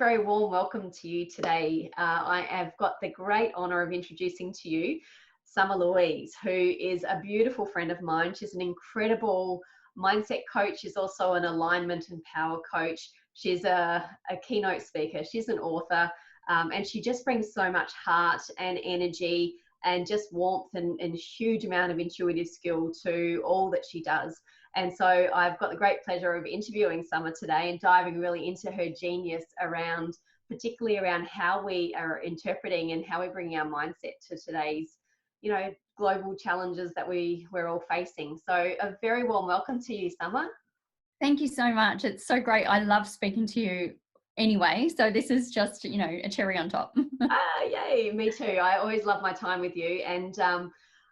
very warm welcome to you today. I have got the great honour of introducing to you Sommer Louise, who is a beautiful friend of mine. She's an incredible mindset coach. She's also an alignment and power coach. She's a keynote speaker. She's an author, and she just brings so much heart and energy and just warmth and huge amount of intuitive skill to all that she does. And so I've got the great pleasure of interviewing Sommer today and diving really into her genius around, particularly around how we are interpreting and how we bring our mindset to today's, global challenges that we're all facing. So a very warm welcome to you, Sommer. Thank you so much. It's so great. I love speaking to you anyway. So this is just, a cherry on top. Yay, me too. I always love my time with you. And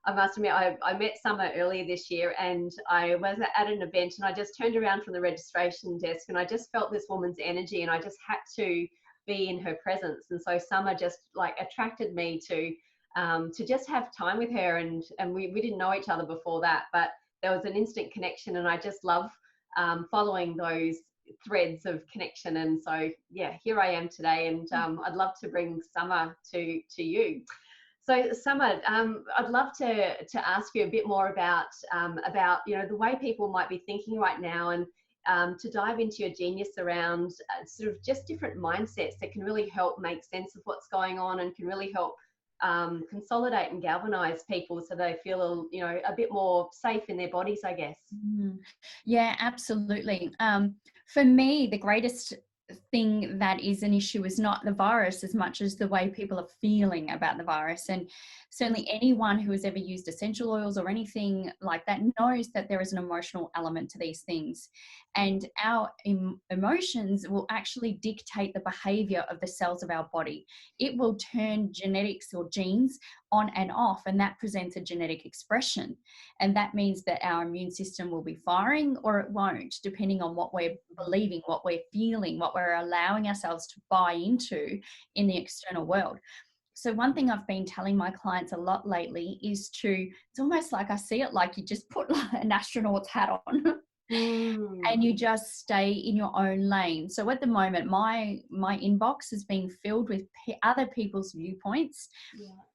I must admit, I met Sommer earlier this year, and I was at an event, and I just turned around from the registration desk and I just felt this woman's energy, and I just had to be in her presence. And so Sommer just attracted me to just have time with her. And we didn't know each other before that, but there was an instant connection, and I just love following those threads of connection. And so, yeah, here I am today, and I'd love to bring Sommer to you. So Sommer, I'd love to ask you a bit more about the way people might be thinking right now, and to dive into your genius around sort of just different mindsets that can really help make sense of what's going on, and can really help consolidate and galvanize people so they feel a bit more safe in their bodies, I guess. Yeah, absolutely. For me, the greatest thing that is an issue is not the virus as much as the way people are feeling about the virus. And certainly anyone who has ever used essential oils or anything like that knows that there is an emotional element to these things. And our emotions will actually dictate the behavior of the cells of our body. It will turn genetics or genes on and off, and that presents a genetic expression. And that means that our immune system will be firing or it won't, depending on what we're believing, what we're feeling, what we're allowing ourselves to buy into in the external world. So one thing I've been telling my clients a lot lately is it's almost like I see it like you just put an astronaut's hat on. And you just stay in your own lane. So at the moment, my inbox has been filled with other people's viewpoints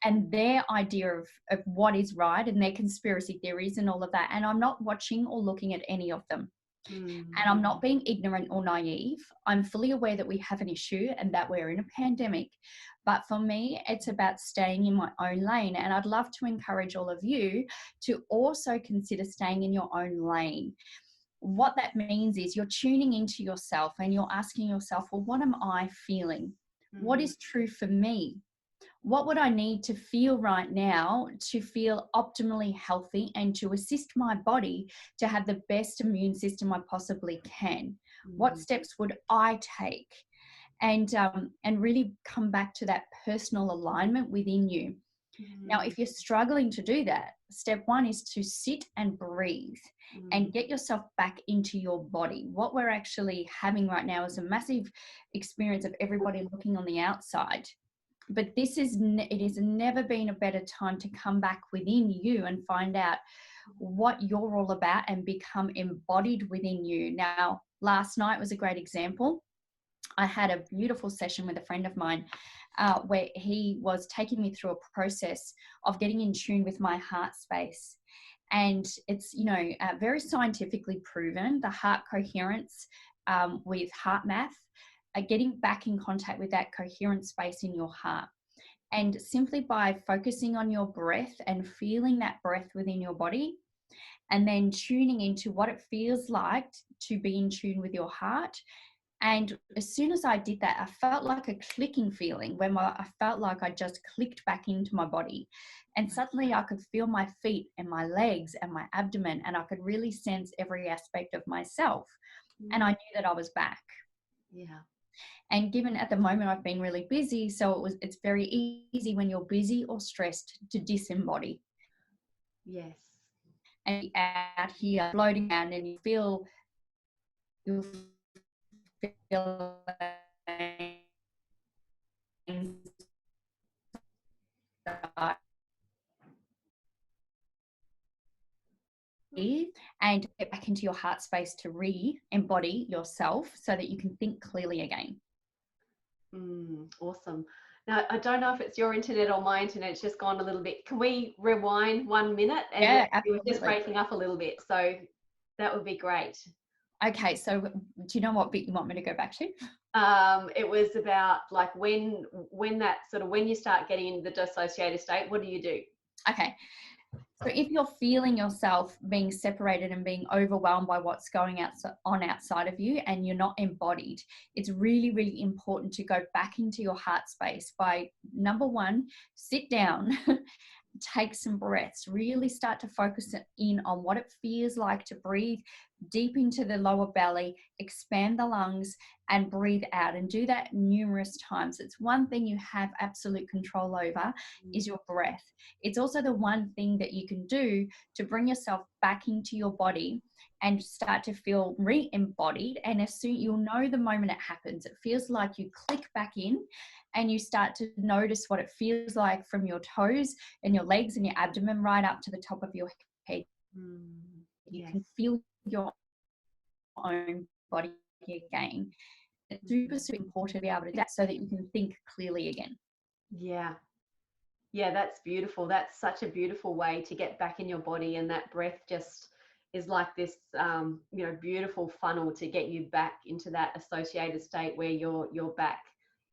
and their idea of what is right and their conspiracy theories and all of that. And I'm not watching or looking at any of them. And I'm not being ignorant or naive. I'm fully aware that we have an issue and that we're in a pandemic. But for me, it's about staying in my own lane. And I'd love to encourage all of you to also consider staying in your own lane. What that means is you're tuning into yourself and you're asking yourself, well, what am I feeling? What is true for me? What would I need to feel right now to feel optimally healthy and to assist my body to have the best immune system I possibly can? What steps would I take? And really come back to that personal alignment within you. Now, if you're struggling to do that, step one is to sit and breathe and get yourself back into your body. What we're actually having right now is a massive experience of everybody looking on the outside. But it has never been a better time to come back within you and find out what you're all about and become embodied within you. Now, last night was a great example. I had a beautiful session with a friend of mine where he was taking me through a process of getting in tune with my heart space. And it's, very scientifically proven, the heart coherence with heart math, getting back in contact with that coherent space in your heart. And simply by focusing on your breath and feeling that breath within your body, and then tuning into what it feels like to be in tune with your heart. And as soon as I did that, I felt like a clicking feeling when I felt like I just clicked back into my body. And suddenly I could feel my feet and my legs and my abdomen, and I could really sense every aspect of myself. And I knew that I was back. Yeah. And given at the moment I've been really busy, so it's very easy when you're busy or stressed to disembody. Yes. And out here floating around, and you feel and get back into your heart space to re-embody yourself so that you can think clearly again. Awesome. Now, I don't know if it's your internet or my internet. It's just gone a little bit. Can we rewind 1 minute? And Yeah, it was just absolutely. breaking up a little bit. So that would be great. Okay, so do you know what bit you want me to go back to? It was about like when that sort of, when you start getting into the dissociative state, what do you do? Okay. So if you're feeling yourself being separated and being overwhelmed by what's going on outside of you and you're not embodied, it's really, really important to go back into your heart space by, number one, sit down, take some breaths, really start to focus in on what it feels like to breathe deep into the lower belly, expand the lungs and breathe out, and do that numerous times. It's one thing you have absolute control over is your breath. It's also the one thing that you can do to bring yourself back into your body and start to feel re-embodied. And as soon, you'll know the moment it happens. It feels like you click back in and you start to notice what it feels like from your toes and your legs and your abdomen right up to the top of your head. You can feel your own body again. It's super, super important to be able to do that so that you can think clearly again. Yeah. Yeah, that's beautiful. That's such a beautiful way to get back in your body. And that breath just is like this, beautiful funnel to get you back into that associated state where you're back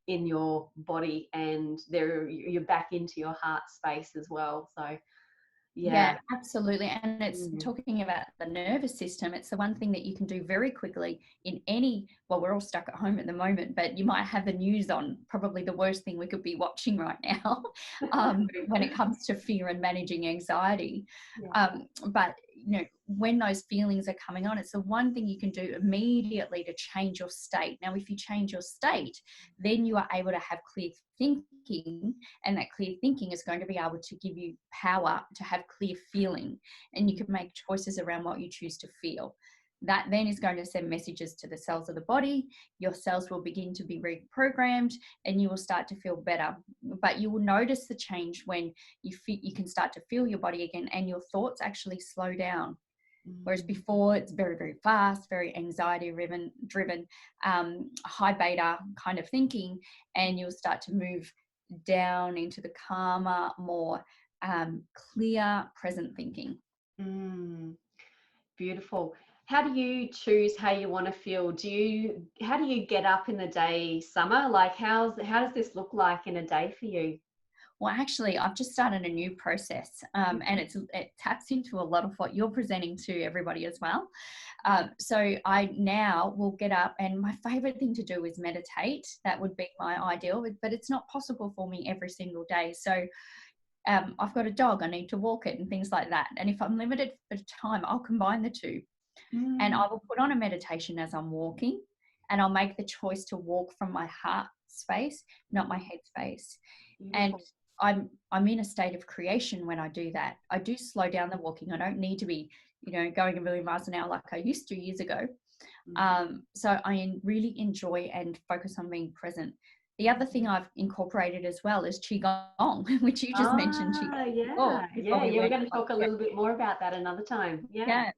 in your body and you're back into your heart space as well. So Yeah, absolutely. And it's talking about the nervous system. It's the one thing that you can do very quickly in any, well, we're all stuck at home at the moment, but you might have the news on, probably the worst thing we could be watching right now when it comes to fear and managing anxiety. But, when those feelings are coming on, it's the one thing you can do immediately to change your state. Now, if you change your state, then you are able to have clear thinking, and that clear thinking is going to be able to give you power to have clear feeling, and you can make choices around what you choose to feel. That then is going to send messages to the cells of the body. Your cells will begin to be reprogrammed and you will start to feel better. But you will notice the change when you can start to feel your body again and your thoughts actually slow down. Whereas before it's very, very fast, very anxiety driven, high beta kind of thinking, and you'll start to move down into the calmer, more clear, present thinking. Beautiful. How do you choose how you want to feel? How do you get up in the day, Summer? Like how does this look like in a day for you? Well, actually, I've just started a new process, and it taps into a lot of what you're presenting to everybody as well. So I now will get up, and my favorite thing to do is meditate. That would be my ideal, but it's not possible for me every single day. So I've got a dog, I need to walk it and things like that. And if I'm limited for time, I'll combine the two. And I will put on a meditation as I'm walking, and I'll make the choice to walk from my heart space, not my head space. And I'm in a state of creation when I do that. I do slow down the walking. I don't need to be, going a million miles an hour like I used to years ago. So I really enjoy and focus on being present. The other thing I've incorporated as well is Qigong, which you just mentioned. Qigong. We're going to talk a little bit more about that another time. Yeah.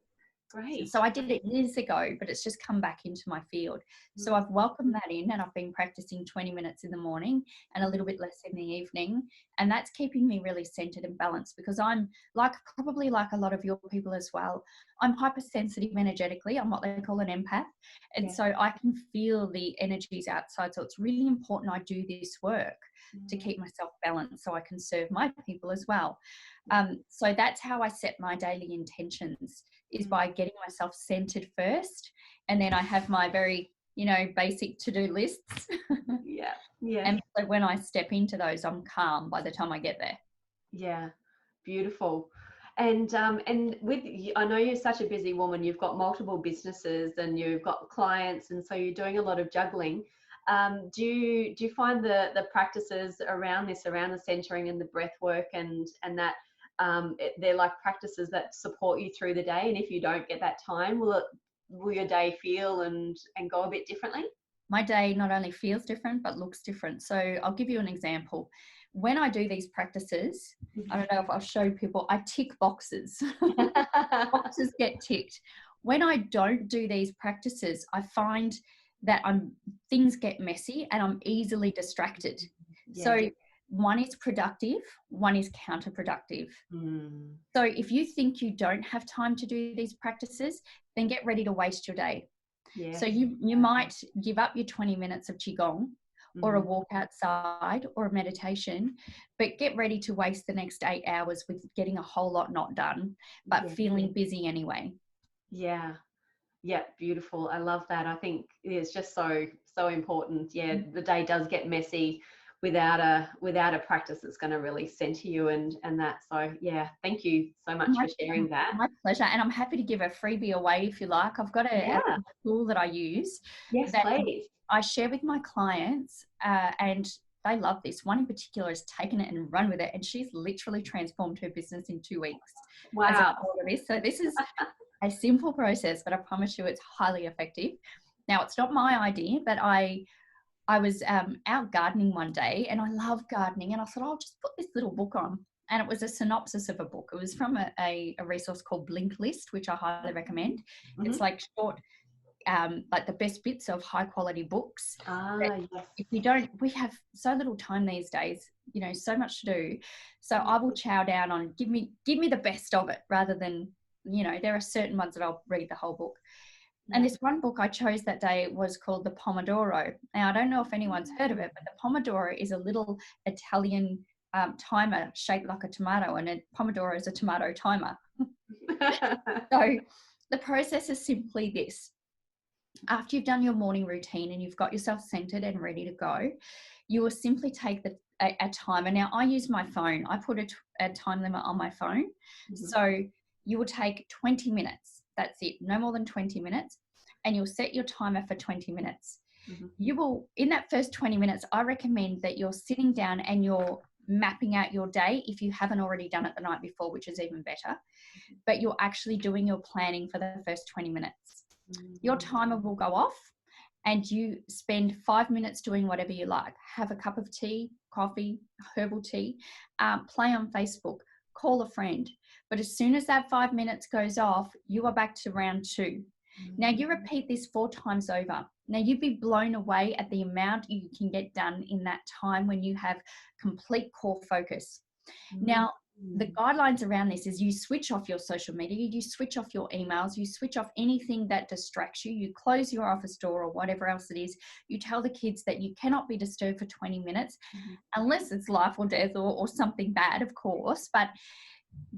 Great. So I did it years ago, but it's just come back into my field. So I've welcomed that in, and I've been practicing 20 minutes in the morning and a little bit less in the evening. And that's keeping me really centered and balanced, because I'm probably like a lot of your people as well. I'm hypersensitive energetically. I'm what they call an empath. And so I can feel the energies outside. So it's really important I do this work to keep myself balanced so I can serve my people as well. So that's how I set my daily intentions, is by getting myself centered first. And then I have my very, basic to-do lists. And so when I step into those, I'm calm by the time I get there. Yeah. Beautiful. And with, I know you're such a busy woman, you've got multiple businesses and you've got clients, and so you're doing a lot of juggling. Do you find the practices around the centering and the breath work and that they're like practices that support you through the day? And if you don't get that time, will your day feel and go a bit differently? My day not only feels different, but looks different. So I'll give you an example. When I do these practices, I don't know if I'll show people, I tick boxes. Boxes get ticked. When I don't do these practices, I find that things get messy and I'm easily distracted. Yeah. So one is productive, one is counterproductive. Mm. So if you think you don't have time to do these practices, then get ready to waste your day. Yeah. So you might give up your 20 minutes of Qigong or a walk outside or a meditation, but get ready to waste the next 8 hours with getting a whole lot not done, but feeling busy anyway. Yeah. Yeah, beautiful. I love that. I think it's just so important. Yeah, the day does get messy without a practice that's going to really center you and that. So yeah, thank you so much for sharing that. My pleasure. And I'm happy to give a freebie away if you like. I've got a tool that I use. Yes, that please. I share with my clients, and they love this. One in particular has taken it and run with it, and she's literally transformed her business in 2 weeks. Wow. As a result of this. So this is a simple process, but I promise you it's highly effective. Now, it's not my idea, but I was out gardening one day, and I love gardening, and I thought I'll just put this little book on. And it was a synopsis of a book. It was from a resource called Blink List, which I highly recommend. It's like short, like the best bits of high quality books. Yes. If you don't, we have so little time these days, you know, so much to do. So I will chow down on give me the best of it, rather than, you know, there are certain ones that I'll read the whole book. And this one book I chose that day was called The Pomodoro. Now, I don't know if anyone's heard of it, but the Pomodoro is a little Italian timer shaped like a tomato, and a Pomodoro is a tomato timer. So the process is simply this. After you've done your morning routine and you've got yourself centered and ready to go, you will simply take a timer. Now, I use my phone. I put a time limit on my phone. So you will take 20 minutes. That's it. No more than 20 minutes. And you'll set your timer for 20 minutes. You will, in that first 20 minutes, I recommend that you're sitting down and you're mapping out your day if you haven't already done it the night before, which is even better. But you're actually doing your planning for the first 20 minutes. Your timer will go off and you spend 5 minutes doing whatever you like. Have a cup of tea, coffee, herbal tea, play on Facebook, call a friend. But as soon as that 5 minutes goes off, you are back to round 2. Now you repeat this 4 times over. Now you'd be blown away at the amount you can get done in that time when you have complete core focus. Now, the guidelines around this is you switch off your social media, you switch off your emails, you switch off anything that distracts you, you close your office door or whatever else it is. You tell the kids that you cannot be disturbed for 20 minutes unless it's life or death or something bad, of course. But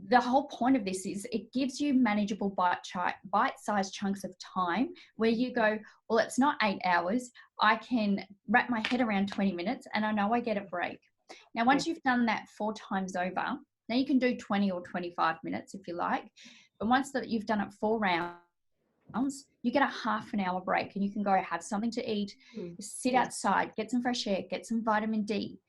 the whole point of this is it gives you manageable bite-sized chunks of time where you go, well, it's not 8 hours. I can wrap my head around 20 minutes and I know I get a break. Now, once you've done that 4 times over, now you can do 20 or 25 minutes if you like. But once that you've done it 4 rounds, you get a half an hour break and you can go have something to eat, sit outside, get some fresh air, get some vitamin D.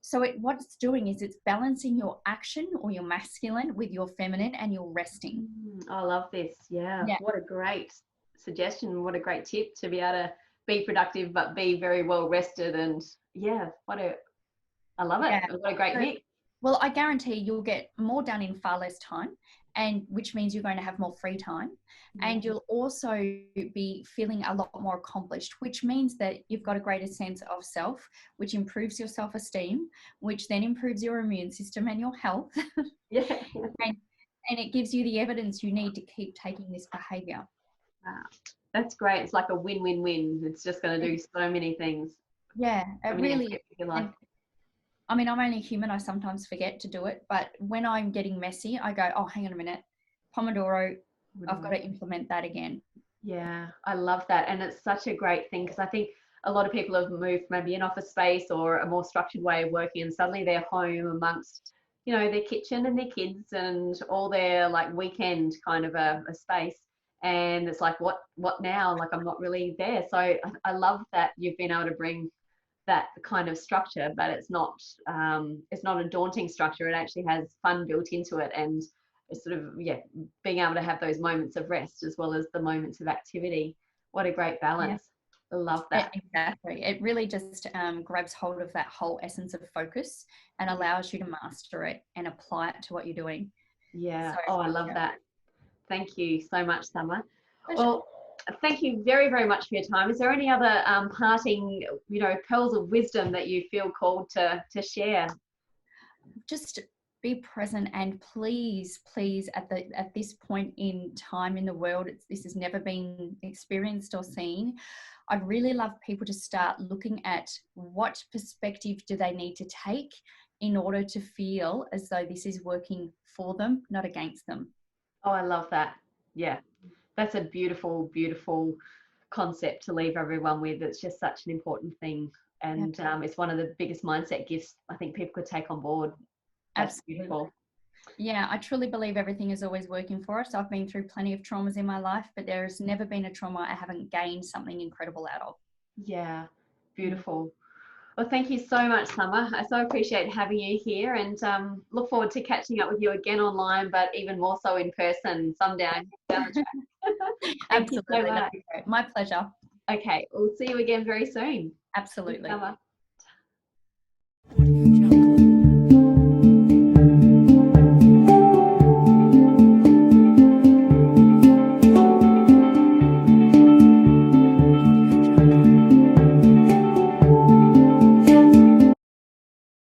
So what it's doing is it's balancing your action or your masculine with your feminine, and you're resting. I love this. Yeah. What a great suggestion. What a great tip to be able to be productive but be very well rested. And I love it. What a great hit. Well, I guarantee you'll get more done in far less time, and which means you're going to have more free time, and you'll also be feeling a lot more accomplished, which means that you've got a greater sense of self, which improves your self-esteem, which then improves your immune system and your health. And it gives you the evidence you need to keep taking this behavior. Wow. That's great. It's like a win-win-win. It's just going to do so many things. Yeah, it really. I mean, I'm only human. I sometimes forget to do it. But when I'm getting messy, I go, oh, hang on a minute. Pomodoro, I've got to implement that again. Yeah, I love that. And it's such a great thing because I think a lot of people have moved maybe an office space or a more structured way of working, and suddenly they're home amongst, you know, their kitchen and their kids and all their like weekend kind of a space. And it's like, what now? Like, I'm not really there. So I love that you've been able to bring that kind of structure, but it's not a daunting structure. It actually has fun built into it, and it's sort of being able to have those moments of rest as well as the moments of activity. What a great balance. I love that. Exactly. It really just grabs hold of that whole essence of focus and allows you to master it and apply it to what you're doing. I love that. Thank you so much, Summer. Well, thank you very, very much for your time. Is there any other parting, pearls of wisdom that you feel called to share? Just be present, and please at this point in time in the world, this has never been experienced or seen. I'd really love people to start looking at what perspective do they need to take in order to feel as though this is working for them, not against them. Oh, I love that. Yeah, that's a beautiful, beautiful concept to leave everyone with. It's just such an important thing. And it's one of the biggest mindset gifts I think people could take on board. That's Absolutely. beautiful. Yeah, I truly believe everything is always working for us. I've been through plenty of traumas in my life, but there has never been a trauma I haven't gained something incredible out of. Yeah, beautiful. Well, thank you so much, Summer. I so appreciate having you here, and look forward to catching up with you again online, but even more so in person someday down the track. Thank you so Absolutely. much. My pleasure. Okay, we'll see you again very soon. Absolutely. Thanks, Summer.